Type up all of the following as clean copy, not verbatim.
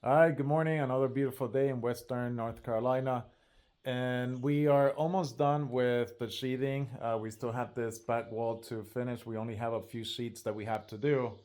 All right, good morning. Another beautiful day in Western North Carolina. And we are almost done with the sheathing. We still have this back wall to finish. We only have a few sheets that we have to do.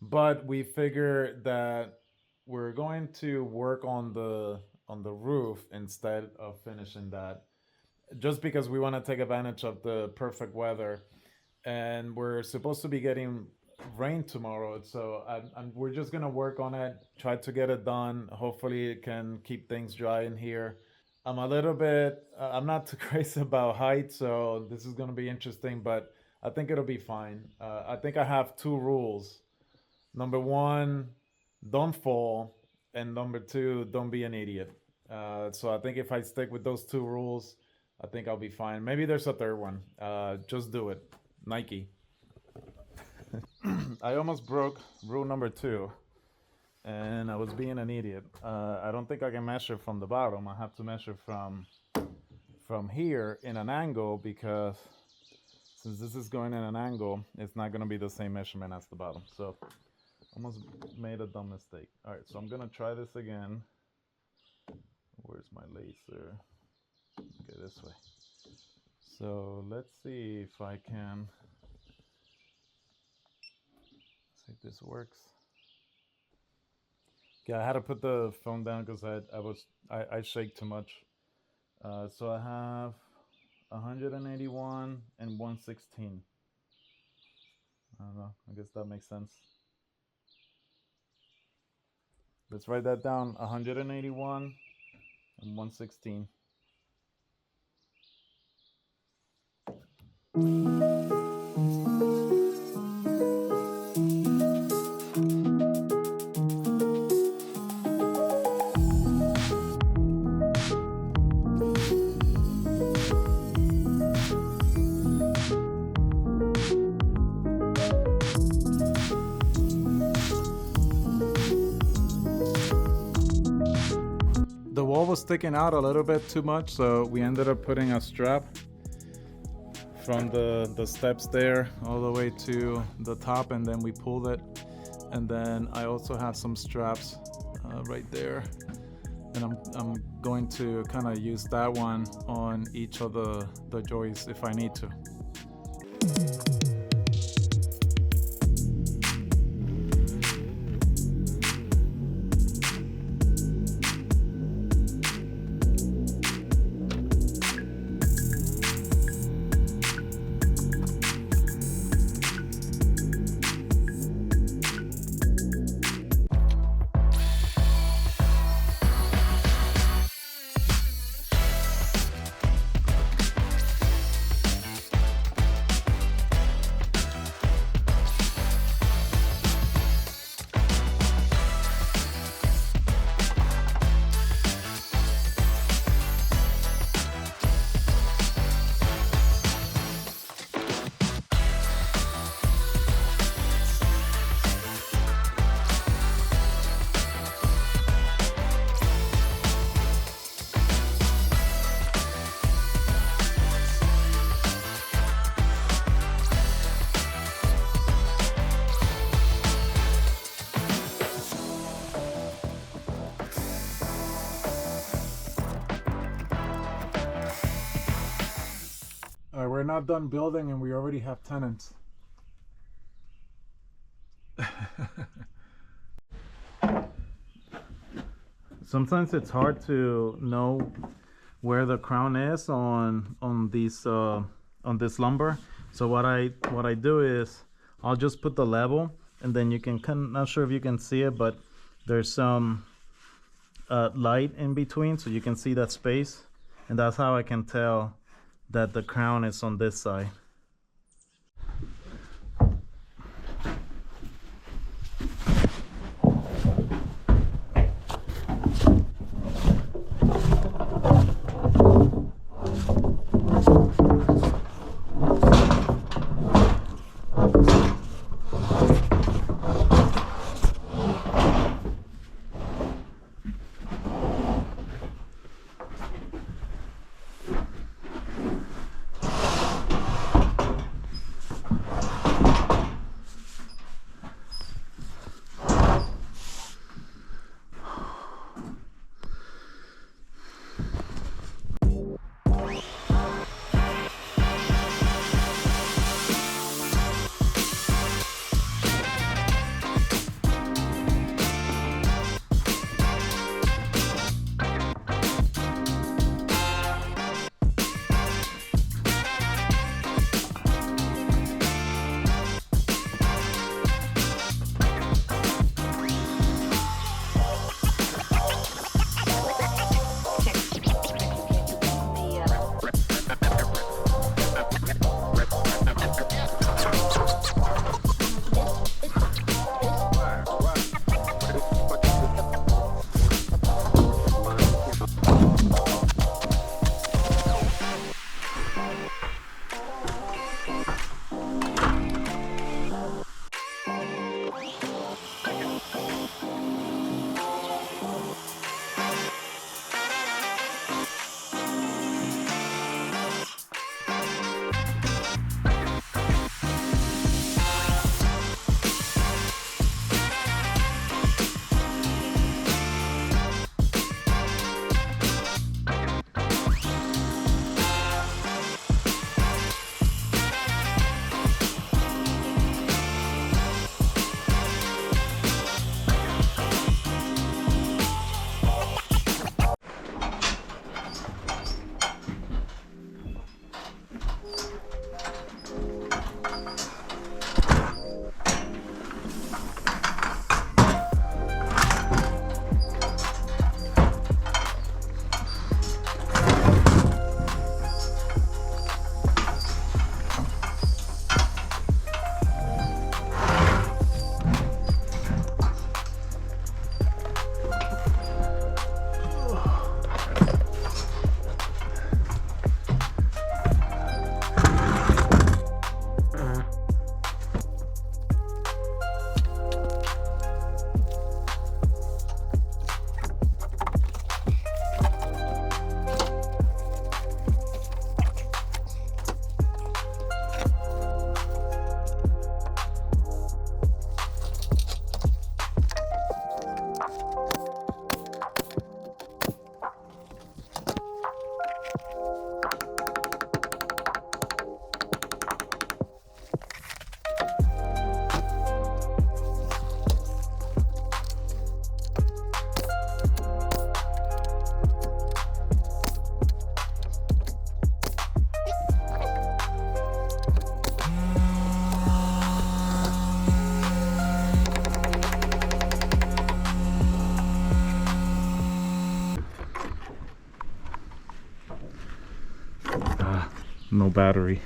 But we figure that we're going to work on the roof instead of finishing that. Just because we want to take advantage of the perfect weather. And we're supposed to be getting rain tomorrow, so we're just gonna work on it, try to get it done. Hopefully it can keep things dry in here. I'm not too crazy about height, so this is gonna be interesting, but I think it'll be fine. I think I have two rules. Number one, don't fall, and number two, don't be an idiot. So I think if I stick with those two rules, I think I'll be fine. Maybe there's a third one. Just do it. Nike. I almost broke rule number two, and I was being an idiot. I don't think I can measure from the bottom. I have to measure from here in an angle, because since this is going in an angle, it's not going to be the same measurement as the bottom. So almost made a dumb mistake. All right, so I'm going to try this again. Where's my laser? Okay, this way. So let's see if I can. See if this works. Yeah, I had to put the phone down because I shake too much. So I have 181 and 116. I don't know. I guess that makes sense. Let's write that down. 181 and 116. The wall was sticking out a little bit too much, so we ended up putting a strap from the steps there all the way to the top, and then we pulled it. And then I also have some straps right there, and I'm going to kind of use that one on each of the joists if I need to. We're not done building and we already have tenants. Sometimes it's hard to know where the crown is on this lumber. So what I do is I'll just put the level, and then you can not sure if you can see it, but there's some light in between, so you can see that space, and that's how I can tell that the crown is on this side. no battery.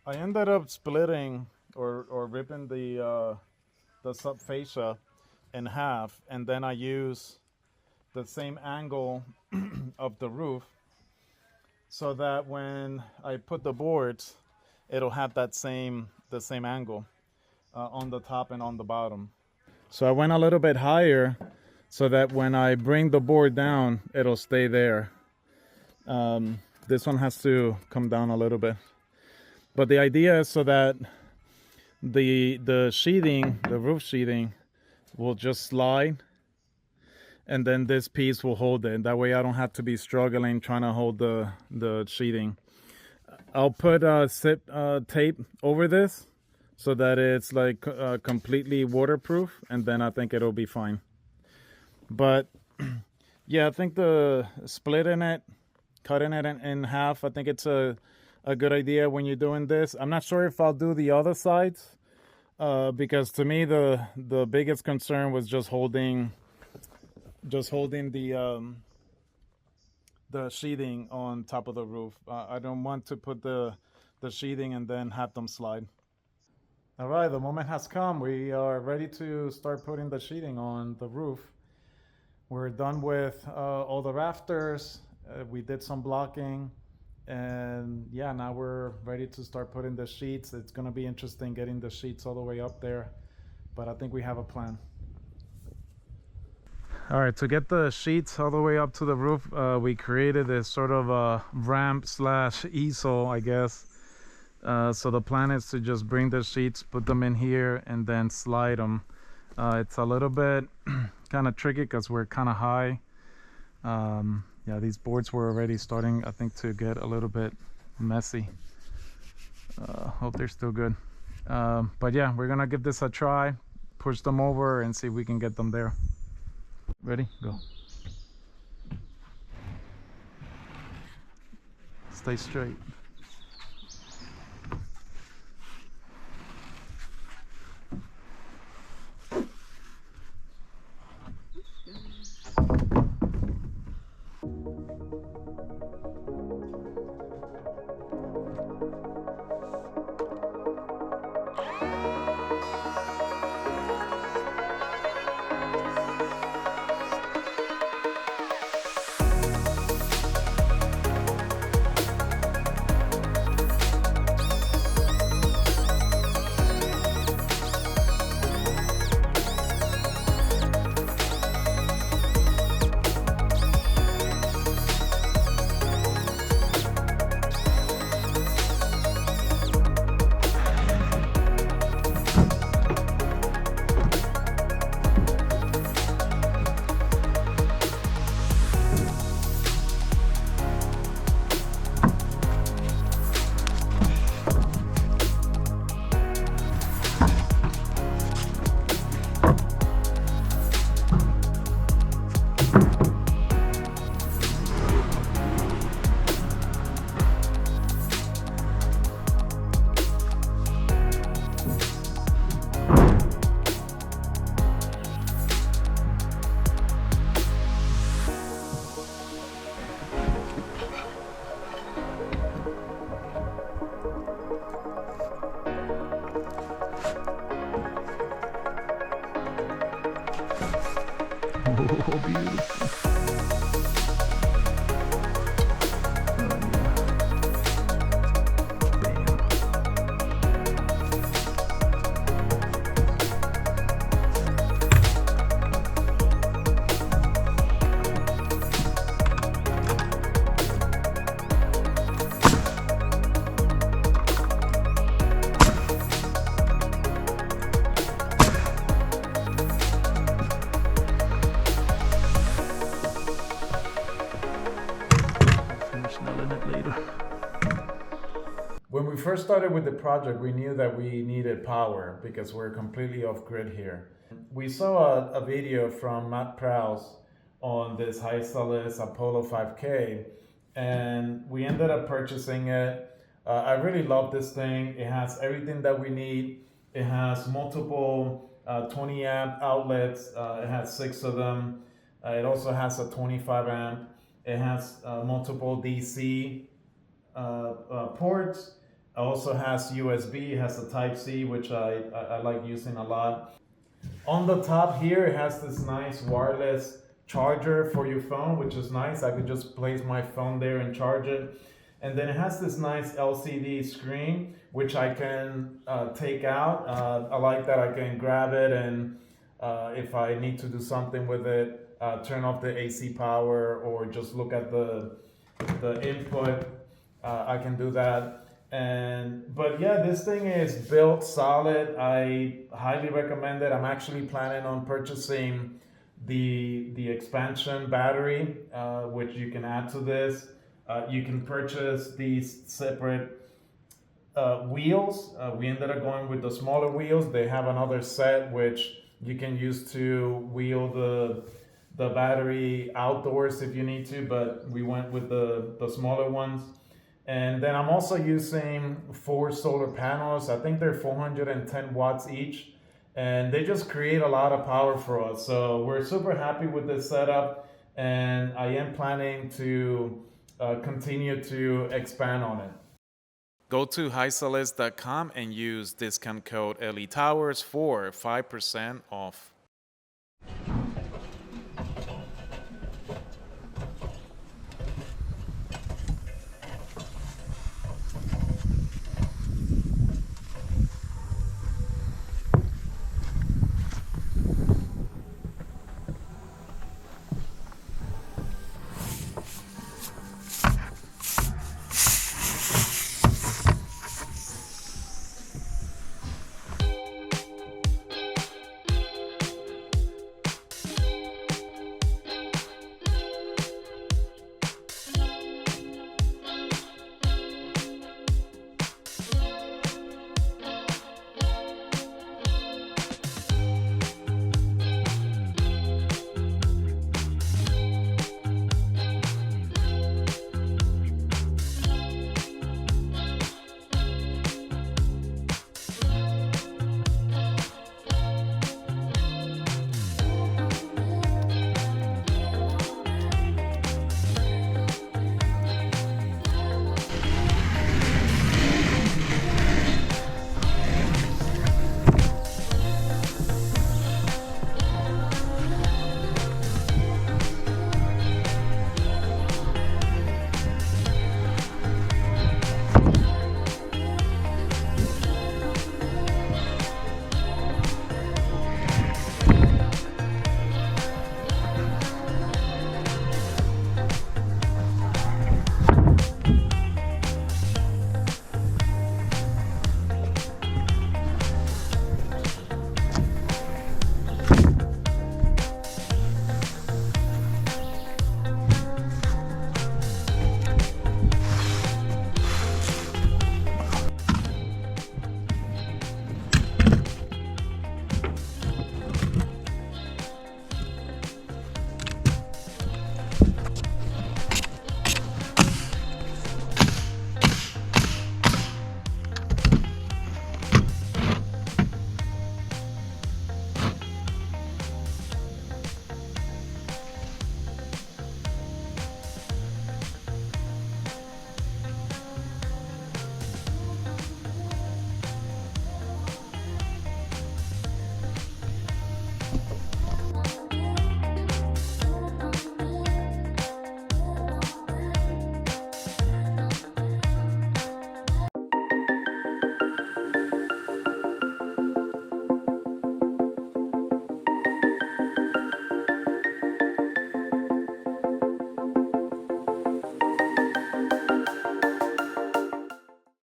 I ended up splitting or ripping the sub fascia in half, and then I use the same angle of the roof so that when I put the boards, it'll have the same angle on the top and on the bottom. So I went a little bit higher so that when I bring the board down, it'll stay there. This one has to come down a little bit. But the idea is so that the sheathing, the roof sheathing, will just slide, and then this piece will hold it. That way I don't have to be struggling trying to hold the sheathing. I'll put zip tape over this so that it's like completely waterproof, and then I think it'll be fine. But yeah, I think the splitting it, cutting it in half, I think it's a good idea when you're doing this. I'm not sure if I'll do the other sides because to me the biggest concern was just holding the sheathing on top of the roof. I don't want to put the sheathing and then have them slide. All right, the moment has come. We are ready to start putting the sheathing on the roof. We're done with all the rafters. We did some blocking. And yeah, now we're ready to start putting the sheets. It's going to be interesting getting the sheets all the way up there, but I think we have a plan. All right, to get the sheets all the way up to the roof, we created this sort of a ramp slash easel, I guess. So the plan is to just bring the sheets, put them in here, and then slide them. It's a little bit kind of tricky because we're kind of high. Yeah, these boards were already starting, I think, to get a little bit messy. Hope they're still good. But yeah, we're gonna give this a try, push them over and see if we can get them there. Ready? Go. Stay straight. in it later. When we first started with the project, we knew that we needed power because we're completely off grid here. We saw a video from Matt Prowse on this Hysolis Apollo 5K, and we ended up purchasing it. I really love this thing. It has everything that we need. It has multiple 20 amp outlets. It has 6 of them. It also has a 25 amp. It has multiple DC ports. It also has USB. It has a Type C, which I like using a lot. On the top here, it has this nice wireless charger for your phone, which is nice. I could just place my phone there and charge it. And then it has this nice LCD screen, which I can take out. I like that I can grab it, and if I need to do something with it, turn off the AC power or just look at the input, I can do that. But yeah, this thing is built solid. I highly recommend it. I'm actually planning on purchasing the expansion battery, which you can add to this. You can purchase these separate wheels. We ended up going with the smaller wheels. They have another set which you can use to wheel the battery outdoors if you need to, but we went with the smaller ones. And then I'm also using 4 solar panels. I think they're 410 watts each, and they just create a lot of power for us. So we're super happy with this setup, and I am planning to continue to expand on it. Go to hysolis.com and use discount code LE Towers for 5% off.